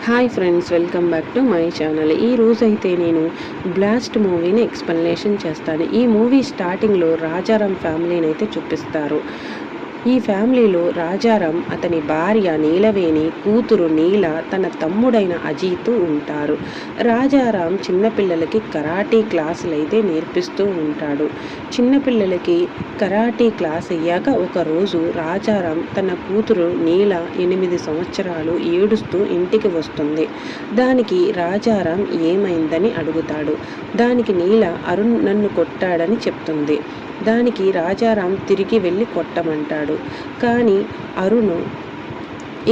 Hi friends, welcome back to my channel. ఈ రోజైతే నేను బ్లాస్ట్ మూవీని ఎక్స్ప్లెనేషన్ చేస్తాను. ఈ మూవీ స్టార్టింగ్లో రాజారాం ఫ్యామిలీని అయితే చూపిస్తారు. ఈ ఫ్యామిలీలో రాజారాం, అతని భార్య నీలవేణి, కూతురు నీల, తన తమ్ముడైన అజిత్ ఉంటారు. రాజారాం చిన్నపిల్లలకి కరాటీ క్లాసులు అయితే నేర్పిస్తూ ఉంటాడు. చిన్నపిల్లలకి కరాటీ క్లాస్ అయ్యాక ఒకరోజు రాజారాం తన కూతురు నీల 8 సంవత్సరాలు ఏడుస్తూ ఇంటికి వస్తుంది. దానికి రాజారాం ఏమైందని అడుగుతాడు. దానికి నీల అరుణ్ నన్ను కొట్టాడని చెప్తుంది. దానికి రాజారాం తిరిగి వెళ్ళి కొట్టమంటాడు. కానీ అరుణ్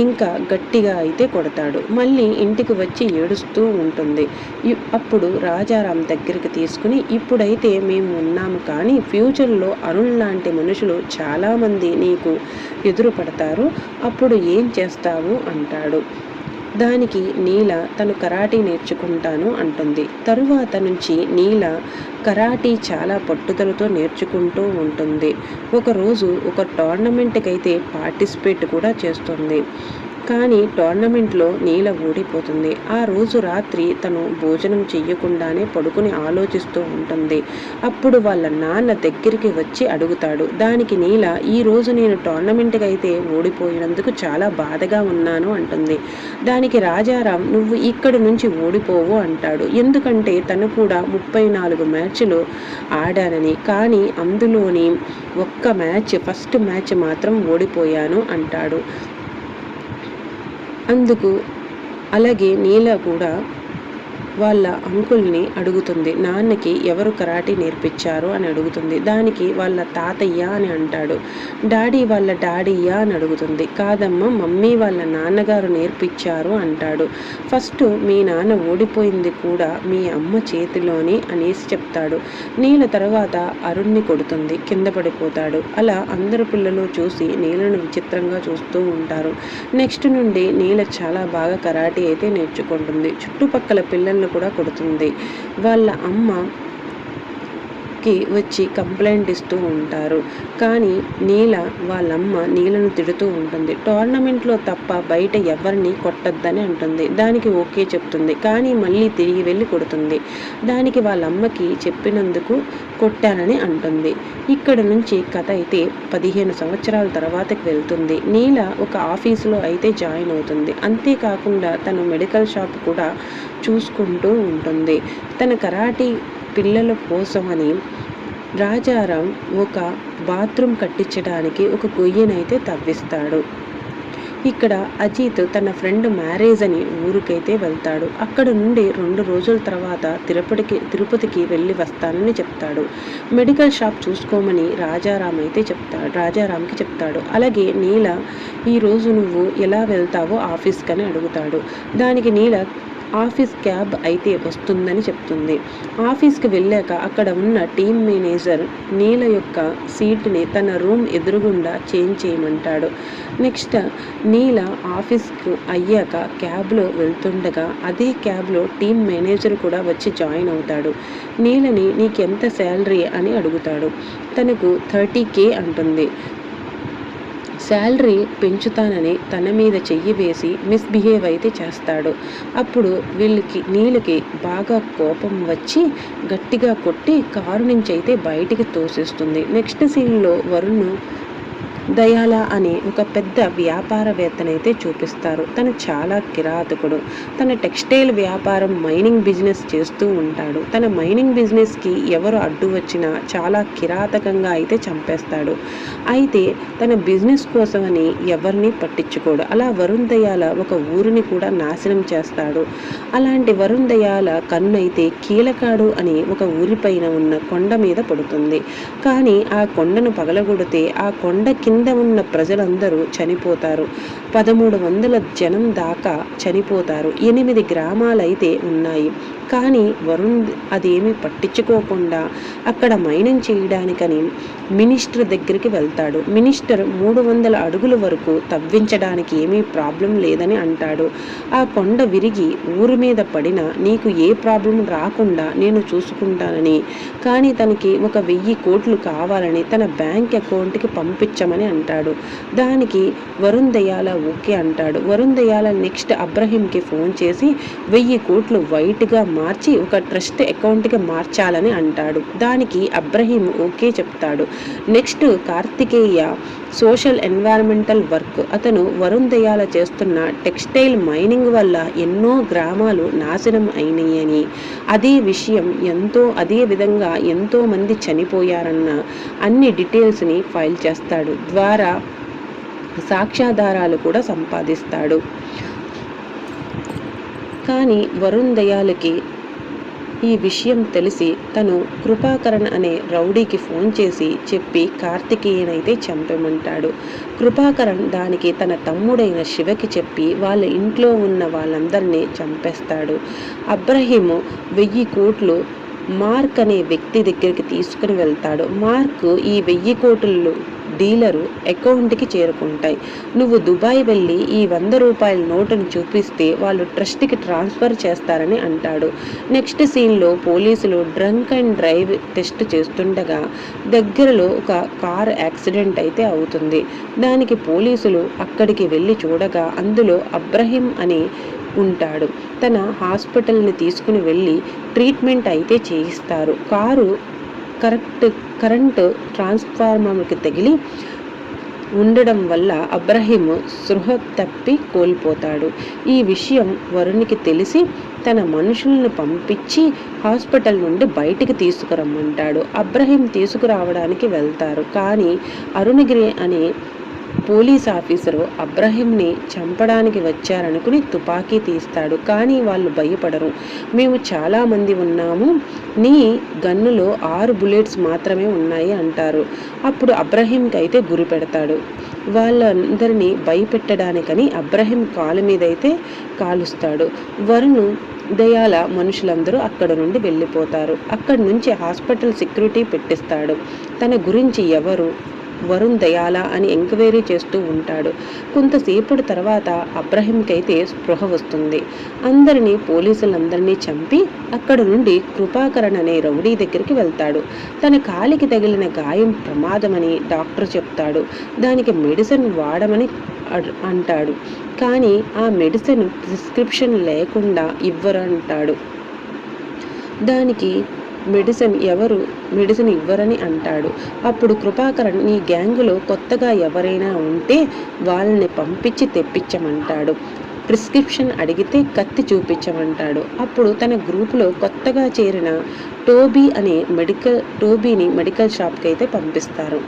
ఇంకా గట్టిగా అయితే కొడతాడు. మళ్ళీ ఇంటికి వచ్చి ఏడుస్తూ ఉంటుంది. అప్పుడు రాజారాం దగ్గరికి తీసుకుని, ఇప్పుడైతే మేము ఉన్నాము, కానీ ఫ్యూచర్లో అరుణ్ లాంటి మనుషులు చాలామంది నీకు ఎదురుపడతారు, అప్పుడు ఏం చేస్తావు అంటాడు. దానికి నీల తను కరాటీ నేర్చుకుంటాను అంటుంది. తరువాత నుంచి నీల కరాటీ చాలా పట్టుదలతో నేర్చుకుంటూ ఉంటుంది. ఒకరోజు ఒక టోర్నమెంట్కి అయితే పార్టిసిపేట్ కూడా చేస్తుంది. కానీ టోర్నమెంట్లో నీల ఓడిపోతుంది. ఆ రోజు రాత్రి తను భోజనం చెయ్యకుండానే పడుకుని ఆలోచిస్తూ ఉంటుంది. అప్పుడు వాళ్ళ నాన్న దగ్గరికి వచ్చి అడుగుతాడు. దానికి నీల, ఈరోజు నేను టోర్నమెంట్కి అయితే ఓడిపోయినందుకు చాలా బాధగా ఉన్నాను అంటుంది. దానికి రాజారాం, నువ్వు ఇక్కడి నుంచి ఓడిపోవు అంటాడు. ఎందుకంటే తను కూడా 34 మ్యాచ్లు ఆడానని, కానీ అందులోని ఒక్క మ్యాచ్, ఫస్ట్ మ్యాచ్ మాత్రం ఓడిపోయాను అంటాడు. అందుకు అలాగే నీల కూడా వాళ్ళ అంకుల్ని అడుగుతుంది. నాన్నకి ఎవరు కరాటీ నేర్పించారు అని అడుగుతుంది. దానికి వాళ్ళ తాతయ్య అని అంటాడు. వాళ్ళ డాడీయా అని అడుగుతుంది. కాదమ్మా, మమ్మీ వాళ్ళ నాన్నగారు నేర్పించారు అంటాడు. ఫస్ట్ మీ నాన్న ఓడిపోయింది కూడా మీ అమ్మ చేతిలోని అనేసి చెప్తాడు. నీల తర్వాత అరుణ్ని కొడుతుంది, కింద పడిపోతాడు. అలా అందరు పిల్లలు చూసి నీలను విచిత్రంగా చూస్తూ ఉంటారు. నెక్స్ట్ నుండి నీల చాలా బాగా కరాటీ అయితే నేర్చుకుంటుంది. చుట్టుపక్కల పిల్లలు కూడా కొడుతుంది. వాళ్ళ అమ్మకి వచ్చి కంప్లైంట్ ఇస్తూ ఉంటారు. కానీ వాళ్ళమ్మ నీలను తిడుతూ ఉంటుంది. టోర్నమెంట్లో తప్ప బయట ఎవరిని కొట్టద్దని అంటుంది. దానికి ఓకే చెప్తుంది. కానీ మళ్ళీ తిరిగి వెళ్ళి కొడుతుంది. దానికి వాళ్ళమ్మకి చెప్పినందుకు కొట్టానని అంటుంది. ఇక్కడ నుంచి కథ అయితే 15 సంవత్సరాల తర్వాతకి వెళ్తుంది. నీల ఒక ఆఫీసులో అయితే జాయిన్ అవుతుంది. అంతేకాకుండా తను మెడికల్ షాప్ కూడా చూసుకుంటూ ఉంటుంది. తన కరాటీ పిల్లల కోసమని రాజారాం ఒక బాత్రూమ్ కట్టించడానికి ఒక గొయ్యనైతే తవ్విస్తాడు. ఇక్కడ అజిత్ తన ఫ్రెండ్ మ్యారేజ్ అని ఊరికైతే వెళ్తాడు. అక్కడ నుండి 2 రోజుల తర్వాత తిరుపతికి వెళ్ళి వస్తానని చెప్తాడు. మెడికల్ షాప్ చూసుకోమని రాజారాంకి చెప్తాడు. అలాగే నీల, ఈరోజు నువ్వు ఎలా వెళ్తావో ఆఫీస్కి అని అడుగుతాడు. దానికి నీల ఆఫీస్ క్యాబ్ అయితే వస్తుందని చెప్తుంది. ఆఫీస్కి వెళ్ళాక అక్కడ ఉన్న టీమ్ మేనేజర్ నీల యొక్క సీట్ని తన రూమ్ ఎదురుగుండా చేంజ్ చేయమంటాడు. నెక్స్ట్ నీల ఆఫీస్కు అయ్యాక క్యాబ్లో వెళ్తుండగా అదే క్యాబ్లో టీమ్ మేనేజర్ కూడా వచ్చి జాయిన్ అవుతాడు. నీలని నీకెంత శాలరీ అని అడుగుతాడు. తనకు 30K అంటుంది. శాలరీ పెంచుతానని తన మీద చెయ్యి వేసి మిస్బిహేవ్ అయితే చేస్తాడు. అప్పుడు నీలకి బాగా కోపం వచ్చి గట్టిగా కొట్టి కారు నుంచి అయితే బయటికి తోసేస్తుంది. నెక్స్ట్ సీన్లో వరుణ్ దయాల అనే ఒక పెద్ద వ్యాపారవేత్తనైతే చూపిస్తారు. తను చాలా కిరాతకుడు. తన టెక్స్టైల్ వ్యాపారం, మైనింగ్ బిజినెస్ చేస్తూ ఉంటాడు. తన మైనింగ్ బిజినెస్కి ఎవరు అడ్డు వచ్చినా చాలా కిరాతకంగా అయితే చంపేస్తాడు. అయితే తన బిజినెస్ కోసమని ఎవరిని పట్టించుకోడు. అలా వరుణ్ దయాల ఒక ఊరిని కూడా నాశనం చేస్తాడు. అలాంటి వరుణ్ దయాల కన్ను అయితే కీలకాడు అని ఒక ఊరిపైన ఉన్న కొండ మీద పడుతుంది. కానీ ఆ కొండను పగలగొడితే ఆ కొండ కింద ఉన్న ప్రజలందరూ చనిపోతారు. 1300 జనం దాకా చనిపోతారు. 8 గ్రామాలైతే ఉన్నాయి. కానీ వరుణ్ అదేమీ పట్టించుకోకుండా అక్కడ మైనింగ్ చేయడానికని మినిస్టర్ దగ్గరికి వెళ్తాడు. మినిస్టర్ 300 అడుగుల వరకు తవ్వించడానికి ఏమీ ప్రాబ్లం లేదని అంటాడు. ఆ కొండ విరిగి ఊరి మీద పడినా నీకు ఏ ప్రాబ్లం రాకుండా నేను చూసుకుంటానని, కానీ తనకి 1000 కోట్లు కావాలని తన బ్యాంక్ అకౌంట్కి పంపించమని అని అంటాడు. దానికి వరుణ్ దయాల ఓకే అంటాడు. వరుణ్ దయాల నెక్స్ట్ అబ్రహీంకి ఫోన్ చేసి 1000 కోట్లు వైట్గా మార్చి ఒక ట్రస్ట్ అకౌంట్కి మార్చాలని అంటాడు. దానికి అబ్రహీం ఓకే చెప్తాడు. Next Karthikeya social environmental work. అతను వరుణ్ దయాల చేస్తున్న టెక్స్టైల్ మైనింగ్ వల్ల ఎన్నో గ్రామాలు నాశనం అయినాయని, అదే విధంగా ఎంతో మంది చనిపోయారన్న అన్ని డీటెయిల్స్ని ఫైల్ చేస్తాడు. ద్వారా సాక్ష్యాధారాలు కూడా సంపాదిస్తాడు. కానీ వరుణ్ దయాలకి ఈ విషయం తెలిసి తను కృపాకరణ్ అనే రౌడీకి ఫోన్ చేసి చెప్పి కార్తికేయనైతే చంపమంటాడు. కృపాకరణ్ దానికి తన తమ్ముడైన శివకి చెప్పి వాళ్ళ ఇంట్లో ఉన్న వాళ్ళందరినీ చంపేస్తాడు. అబ్రహీము 1000 కోట్లు మార్క్ అనే వ్యక్తి దగ్గరికి తీసుకుని వెళ్తాడు. మార్క్ ఈ 1000 కోట్లు డీలరు అకౌంట్కి చేరుకుంటాయి. నువ్వు దుబాయ్ వెళ్ళి ఈ 100 రూపాయల నోటును చూపిస్తే వాళ్ళు ట్రస్ట్కి ట్రాన్స్ఫర్ చేస్తారని అంటాడు. నెక్స్ట్ సీన్లో పోలీసులు డ్రంక్ అండ్ డ్రైవ్ టెస్ట్ చేస్తుండగా దగ్గరలో ఒక కార్ యాక్సిడెంట్ అయితే అవుతుంది. దానికి పోలీసులు అక్కడికి వెళ్ళి చూడగా అందులో అబ్రహీం అని ఉంటాడు. తన హాస్పిటల్ని తీసుకుని వెళ్ళి ట్రీట్మెంట్ అయితే చేయిస్తారు. కారు కరెంటు ట్రాన్స్ఫార్మర్కి తగిలి ఉండడం వల్ల అబ్రహీం స్పృహ తప్పి కోల్పోతాడు. ఈ విషయం వరుణ్కి తెలిసి తన మనుషులను పంపించి హాస్పిటల్ నుండి బయటికి తీసుకురమ్మంటాడు. అబ్రహీం తీసుకురావడానికి వెళ్తారు. కానీ అరుణగిరి అనే పోలీస్ ఆఫీసరు అబ్రహీంని చంపడానికి వచ్చారనుకుని తుపాకీ తీస్తాడు. కానీ వాళ్ళు భయపడరు. మేము చాలామంది ఉన్నాము, నీ గన్నులో 6 బుల్లెట్స్ మాత్రమే ఉన్నాయి అంటారు. అప్పుడు అబ్రహీంకి అయితే గురి పెడతాడు. వాళ్ళందరినీ భయపెట్టడానికని అబ్రహీం కాలు మీద అయితే కాలుస్తాడు. వరుణ్ దయాల మనుషులందరూ అక్కడ నుండి వెళ్ళిపోతారు. అక్కడి నుంచి హాస్పిటల్ సెక్యూరిటీ పెట్టిస్తాడు. తన గురించి ఎవరు వరుణ్ దయాల అని ఎంక్వైరీ చేస్తూ ఉంటాడు. కొంతసేపటి తర్వాత అబ్రహీంకైతే స్పృహ వస్తుంది. పోలీసులందరినీ చంపి అక్కడ నుండి కృపాకరణ్ అనే రౌడీ దగ్గరికి వెళ్తాడు. తన కాలికి తగిలిన గాయం ప్రమాదమని డాక్టర్ చెప్తాడు. దానికి మెడిసిన్ వాడమని అంటాడు. కానీ ఆ మెడిసిన్ ప్రిస్క్రిప్షన్ లేకుండా ఇవ్వరంటాడు. దానికి మెడిసిన్ ఇవ్వరని అంటాడు. అప్పుడు కృపాకరణ్ నీ గ్యాంగులో కొత్తగా ఎవరైనా ఉంటే వాళ్ళని పంపించి తెప్పించమంటాడు. ప్రిస్క్రిప్షన్ అడిగితే కత్తి చూపించమంటాడు. అప్పుడు తన గ్రూపులో కొత్తగా చేరిన టోబీని మెడికల్ షాప్కి అయితే పంపిస్తారు.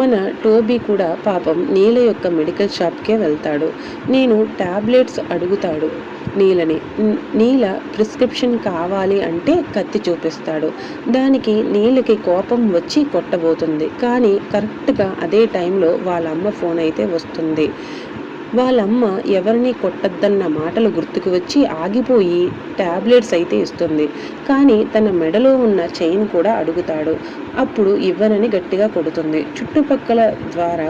మన టోబీ కూడా పాపం నీల యొక్క మెడికల్ షాప్కే వెళ్తాడు. నేను టాబ్లెట్స్ అడుగుతాడు నీలని. నీల ప్రిస్క్రిప్షన్ కావాలి అంటే కత్తి చూపిస్తాడు. దానికి నీలకి కోపం వచ్చి కొట్టబోతుంది. కానీ కరెక్ట్గా అదే టైంలో వాళ్ళ అమ్మ ఫోన్ అయితే వస్తుంది. వాళ్ళమ్మ ఎవరిని కొట్టద్దన్న మాటలు గుర్తుకు వచ్చి ఆగిపోయి టాబ్లెట్స్ అయితే ఇస్తుంది. కానీ తన మెడలో ఉన్న చైన్ కూడా అడుగుతాడు. అప్పుడు ఇవ్వనని గట్టిగా కొడుతుంది. చుట్టుపక్కల ద్వారా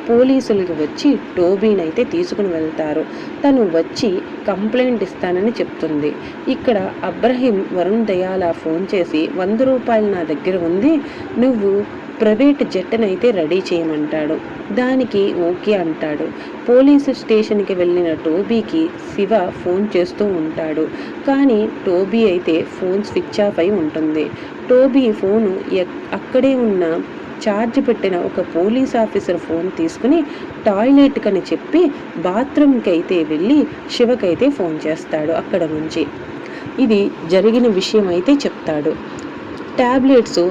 పోలీసులకు వచ్చి టోబీని అయితే తీసుకుని వెళ్తారు. తను వచ్చి కంప్లైంట్ ఇస్తానని చెప్తుంది. ఇక్కడ అబ్రహీం వరుణ్ దయాల ఫోన్ చేసి 100 రూపాయలు నా దగ్గర ఉంది, నువ్వు ప్రైవేట్ జెట్నైతే రెడీ చేయమంటాడు. దానికి ఓకే అంటాడు. పోలీసు స్టేషన్కి వెళ్ళిన టోబీకి శివ ఫోన్ చేస్తూ ఉంటాడు. కానీ టోబీ అయితే ఫోన్ స్విచ్ ఆఫ్ అయి ఉంటుంది. టోబీ ఫోను అక్కడే ఉన్న ఛార్జ్ పెట్టిన ఒక పోలీస్ ఆఫీసర్ ఫోన్ తీసుకుని టాయిలెట్కని చెప్పి బాత్రూమ్కి అయితే వెళ్ళి శివకైతే ఫోన్ చేస్తాడు. అక్కడ నుంచి ఇది జరిగిన విషయం అయితే చెప్తాడు. టాబ్లెట్స్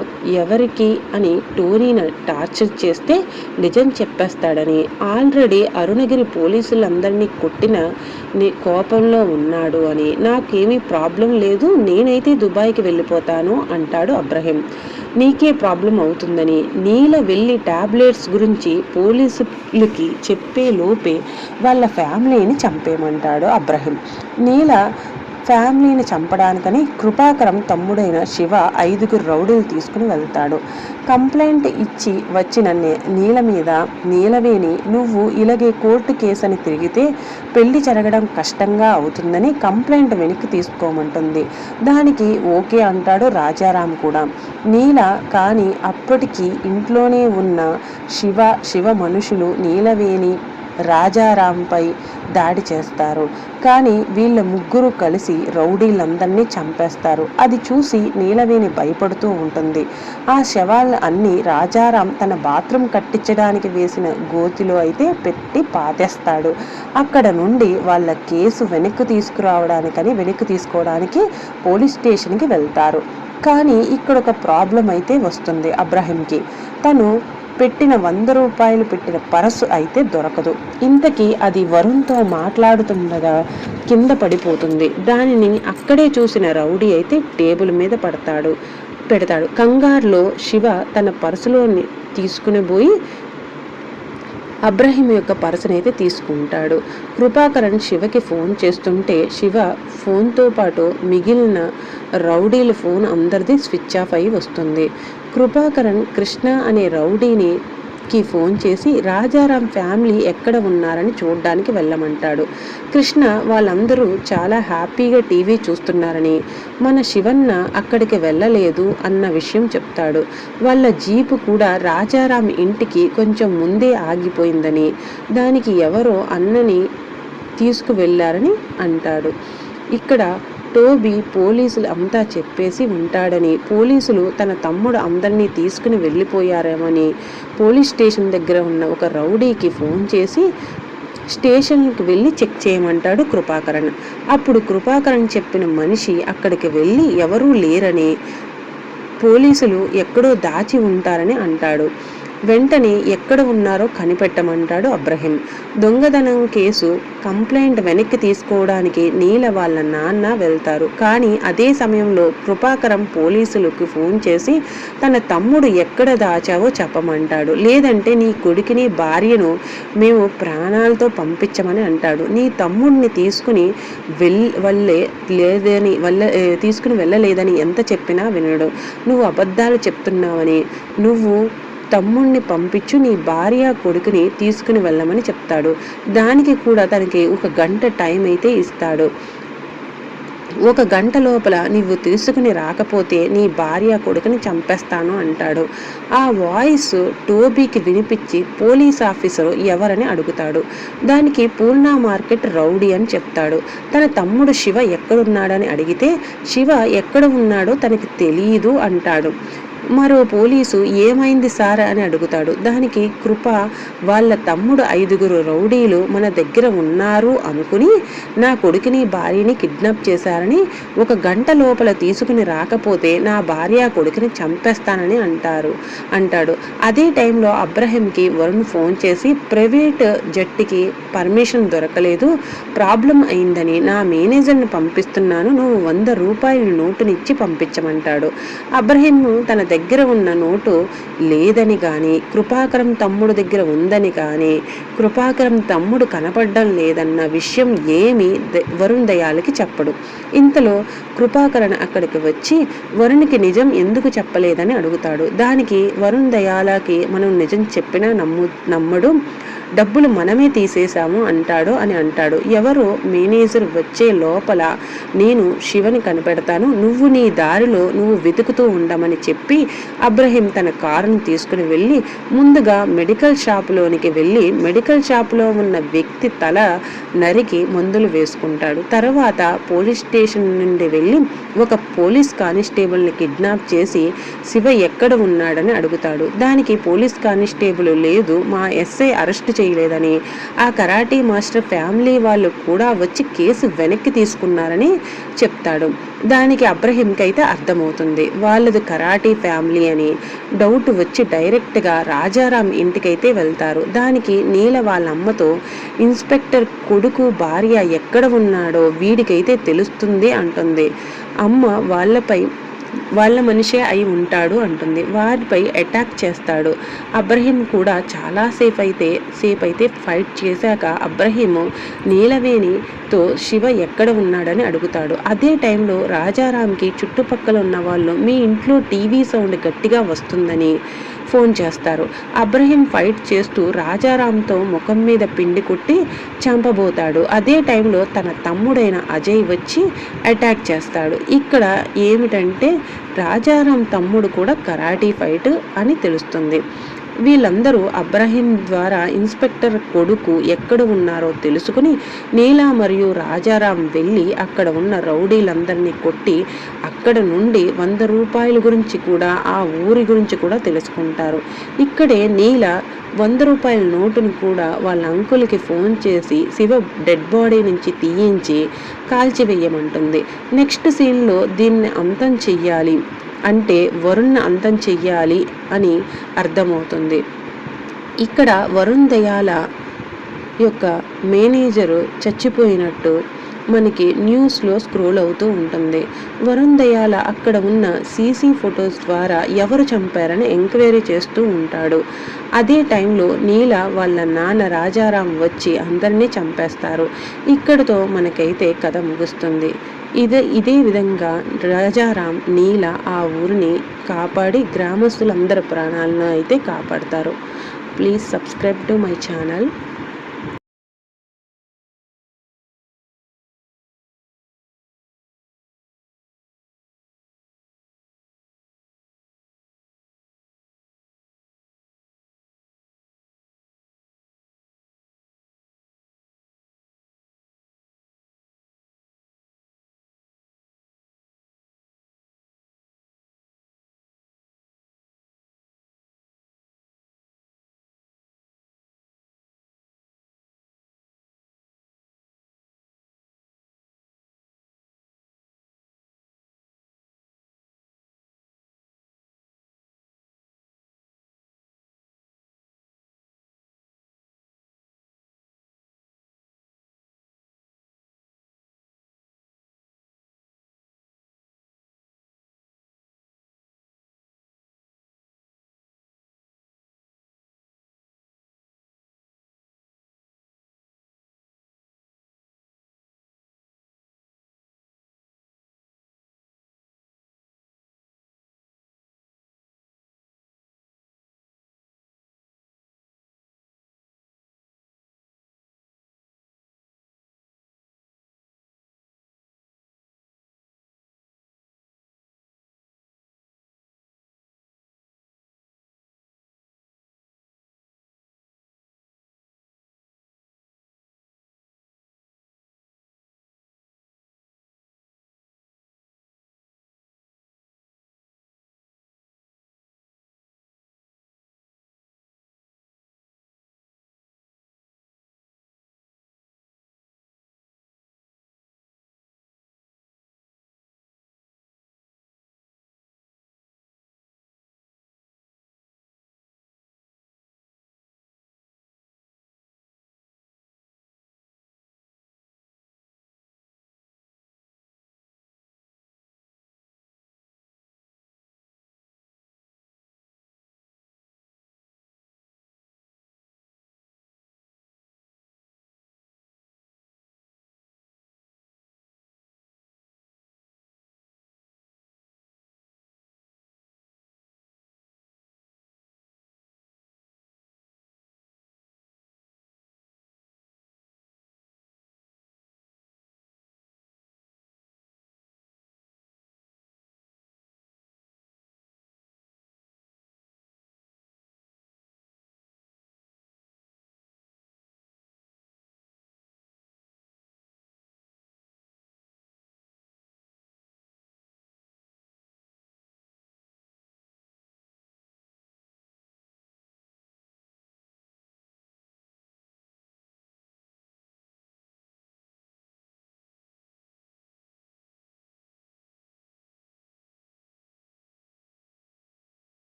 ఎవరికి అని టోనీని టార్చర్ చేస్తే నిజం చెప్పేస్తాడని, ఆల్రెడీ అరుణగిరి పోలీసులందరినీ కొట్టిన కోపంలో ఉన్నాడు అని, నాకేమీ ప్రాబ్లం లేదు, నేనైతే దుబాయ్కి వెళ్ళిపోతాను అంటాడు అబ్రహీం. నీకే ప్రాబ్లం అవుతుందని నీల వెళ్ళి టాబ్లెట్స్ గురించి పోలీసులకి చెప్పే లోపే వాళ్ళ ఫ్యామిలీని చంపేయమంటాడు అబ్రహీం. నీల ఫ్యామిలీని చంపడానికని కృపాకరం తమ్ముడైన శివ 5 రౌడీలు తీసుకుని వెళ్తాడు. కంప్లైంట్ ఇచ్చి వచ్చిన నీల మీద నీలవేణి, నువ్వు ఇలాగే కోర్టు కేసు అని తిరిగితే పెళ్లి జరగడం కష్టంగా అవుతుందని కంప్లైంట్ వెనక్కి తీసుకోమంటుంది. దానికి ఓకే అంటాడు రాజారాం కూడా. నీల కానీ అప్పటికి ఇంట్లోనే ఉన్న శివ మనుషులు నీలవేణి రాజారాంపై దాడి చేస్తారు. కానీ వీళ్ళ ముగ్గురు కలిసి రౌడీలందరినీ చంపేస్తారు. అది చూసి నీలవేణి భయపడుతూ ఉంటుంది. ఆ శవాలను అన్ని రాజారాం తన బాత్రూమ్ కట్టించడానికి వేసిన గోతిలో అయితే పెట్టి పాతేస్తాడు. అక్కడ నుండి వాళ్ళ కేసు వెనక్కి తీసుకోవడానికి పోలీస్ స్టేషన్కి వెళ్తారు. కానీ ఇక్కడ ఒక ప్రాబ్లం అయితే వస్తుంది అబ్రహీంకి. తను పెట్టిన 100 రూపాయలు పెట్టిన పర్సు అయితే దొరకదు. ఇంతకీ అది వరుణ్తో మాట్లాడుతుండగా కింద పడిపోతుంది. దానిని అక్కడే చూసిన రౌడీ అయితే టేబుల్ మీద పెడతాడు. కంగారులో శివ తన పర్సులో తీసుకుని పోయి అబ్రహీం యొక్క పర్సును అయితే తీసుకుంటాడు. కృపాకరణ్ శివకి ఫోన్ చేస్తుంటే శివ ఫోన్తో పాటు మిగిలిన రౌడీల ఫోన్ అందరిది స్విచ్ ఆఫ్ అయి వస్తుంది. కృపాకరణ్ కృష్ణ అనే రౌడీకి ఫోన్ చేసి రాజారాం ఫ్యామిలీ ఎక్కడ ఉన్నారని చూడడానికి వెళ్ళమంటాడు. కృష్ణ వాళ్ళందరూ చాలా హ్యాపీగా టీవీ చూస్తున్నారని, మన శివన్న అక్కడికి వెళ్ళలేదు అన్న విషయం చెప్తాడు. వాళ్ళ జీపు కూడా రాజారాం ఇంటికి కొంచెం ముందే ఆగిపోయిందని, దానికి ఎవరో అన్నని తీసుకువెళ్ళారని అంటాడు. ఇక్కడ టోబీ పోలీసులు అంతా చెప్పేసి ఉంటాడని, పోలీసులు తన తమ్ముడు అందరినీ తీసుకుని వెళ్ళిపోయారేమని పోలీస్ స్టేషన్ దగ్గర ఉన్న ఒక రౌడీకి ఫోన్ చేసి స్టేషన్కి వెళ్ళి చెక్ చేయమంటాడు కృపాకరణ్. అప్పుడు కృపాకరణ్ చెప్పిన మనిషి అక్కడికి వెళ్ళి ఎవరూ లేరని, పోలీసులు ఎక్కడో దాచి ఉంటారని అంటాడు. వెంటనే ఎక్కడ ఉన్నారో కనిపెట్టమంటాడు అబ్రహీం. దొంగతనం కేసు కంప్లైంట్ వెనక్కి తీసుకోవడానికి నీల వాళ్ళ నాన్న వెళ్తారు. కానీ అదే సమయంలో కృపాకరం పోలీసులకు ఫోన్ చేసి తన తమ్ముడు ఎక్కడ దాచావో చెప్పమంటాడు. లేదంటే నీ కొడుకుని భార్యను మేము ప్రాణాలతో పంపించమని అంటాడు. నీ తమ్ముడిని తీసుకుని వెళ్ళలేదని ఎంత చెప్పినా వినడు. నువ్వు అబద్ధాలు చెప్తున్నావని, నువ్వు తమ్ముడిని పంపించు, నీ భార్య కొడుకుని తీసుకుని వెళ్ళమని చెప్తాడు. దానికి కూడా తనకి 1 గంట టైం అయితే ఇస్తాడు. 1 గంట లోపల నువ్వు తీసుకుని రాకపోతే నీ భార్య కొడుకుని చంపేస్తాను అంటాడు. ఆ వాయిస్ టోబీకి వినిపించి పోలీస్ ఆఫీసరు ఎవరని అడుగుతాడు. దానికి పూర్ణ మార్కెట్ రౌడీ అని చెప్తాడు. తన తమ్ముడు శివ ఎక్కడున్నాడని అడిగితే శివ ఎక్కడ ఉన్నాడో తనకి తెలియదు అంటాడు. మరో పోలీసు ఏమైంది సార్ అని అడుగుతాడు. దానికి కృప వాళ్ళ తమ్ముడు 5 రౌడీలు మన దగ్గర ఉన్నారు అనుకుని నా కొడుకుని భార్యని కిడ్నాప్ చేశారని, 1 గంట లోపల తీసుకుని రాకపోతే నా భార్య కొడుకుని చంపేస్తానని అంటాడు. అదే టైంలో అబ్రహీంకి వరుణ్ ఫోన్ చేసి ప్రైవేట్ జట్టుకి పర్మిషన్ దొరకలేదు, ప్రాబ్లం అయిందని నా మేనేజర్ని పంపిస్తున్నాను, నువ్వు 100 రూపాయల నోటునిచ్చి పంపించమంటాడు. అబ్రహీం తన దగ్గర ఉన్న నోటు లేదని కానీ, కృపాకరం తమ్ముడు దగ్గర ఉందని కానీ, కృపాకరం తమ్ముడు కనపడడం లేదన్న విషయం ఏమీ వరుణ్ దయాలకి చెప్పడు. ఇంతలో కృపాకరణ్ అక్కడికి వచ్చి వరుణ్కి నిజం ఎందుకు చెప్పలేదని అడుగుతాడు. దానికి వరుణ్ దయాలకి మనం నిజం చెప్పినా నమ్మడు, డబ్బులు మనమే తీసేశాము అంటాడు. ఎవరో మేనేజర్ వచ్చే లోపల నేను శివని కనిపెడతాను, నువ్వు నీ దారిలో నువ్వు వెతుకుతూ ఉండమని చెప్పి అబ్రహీం తన కారును తీసుకుని వెళ్ళి ముందుగా మెడికల్ షాపులోనికి వెళ్ళి మెడికల్ షాపులో ఉన్న వ్యక్తి తల నరికి మందులు వేసుకుంటాడు. తర్వాత పోలీస్ స్టేషన్ నుండి వెళ్ళి ఒక పోలీస్ కానిస్టేబుల్ని కిడ్నాప్ చేసి శివ ఎక్కడ ఉన్నాడని అడుగుతాడు. దానికి పోలీస్ కానిస్టేబుల్ లేదు, మా ఎస్ఐ అరెస్ట్ చేయలేదని, ఆ కరాటీ మాస్టర్ ఫ్యామిలీ వాళ్ళు కూడా వచ్చి కేసు వెనక్కి తీసుకున్నారని చెప్తాడు. దానికి అబ్రహీంకి అయితే అర్థమవుతుంది వాళ్ళది కరాటీ ఫ్యామిలీ అని. డౌట్ వచ్చి డైరెక్ట్గా రాజారాం ఇంటికైతే వెళ్తారు. దానికి నీల వాళ్ళ అమ్మతో ఇన్స్పెక్టర్ కొడుకు భార్య ఎక్కడ ఉన్నాడో వీడికైతే తెలుస్తుంది అంటుంది. అమ్మ వాళ్ళపై వాళ్ళ మనిషే అయి ఉంటాడు అంటుంది. వారిపై అటాక్ చేస్తాడు. అబ్రహీం కూడా చాలా సేపు అయితే ఫైట్ చేశాక అబ్రహీము నీలవేణితో శివ ఎక్కడ ఉన్నాడని అడుగుతాడు. అదే టైంలో రాజారాంకి చుట్టుపక్కల ఉన్న వాళ్ళు మీ ఇంట్లో టీవీ సౌండ్ గట్టిగా వస్తుందని ఫోన్ చేస్తారు. అబ్రహీం ఫైట్ చేస్తూ రాజారాంతో ముఖం మీద పిండి కొట్టి చంపబోతాడు. అదే టైంలో తన తమ్ముడైన అజయ్ వచ్చి అటాక్ చేస్తాడు. ఇక్కడ ఏమిటంటే రాజారాం తమ్ముడు కూడా కరాటీ ఫైట్ అని తెలుస్తుంది. వీళ్ళందరూ అబ్రహీం ద్వారా ఇన్స్పెక్టర్ కొడుకు ఎక్కడ ఉన్నారో తెలుసుకుని నీలా మరియు రాజారాం వెళ్ళి అక్కడ ఉన్న రౌడీలందరినీ కొట్టి అక్కడ నుండి 100 రూపాయల గురించి కూడా ఆ ఊరి గురించి కూడా తెలుసుకుంటారు. ఇక్కడే నీల 100 రూపాయల నోటును కూడా వాళ్ళ అంకుల్కి ఫోన్ చేసి శివ డెడ్ బాడీ నుంచి తీయించి కాల్చివేయమంటుంది. నెక్స్ట్ సీన్లో దీన్ని అంతం చెయ్యాలి అంటే వరుణ్ అంతం చెయ్యాలి అని అర్థమవుతుంది. ఇక్కడ వరుణ్ దయాల యొక్క మేనేజరు చచ్చిపోయినట్టు మనకి న్యూస్లో స్క్రోల్ అవుతూ ఉంటుంది. వరుణ్ దయాల అక్కడ ఉన్న సీసీ ఫొటోస్ ద్వారా ఎవరు చంపారని ఎంక్వైరీ చేస్తూ ఉంటాడు. అదే టైంలో నీల వాళ్ళ నాన్న రాజారాం వచ్చి అందరినీ చంపేస్తారు. ఇక్కడితో మనకైతే కథ ముగుస్తుంది. ఇదే విధంగా రాజారాం నీల ఆ ఊరిని కాపాడి గ్రామస్తులందరి ప్రాణాలను అయితే కాపాడతారు. Please subscribe to my channel.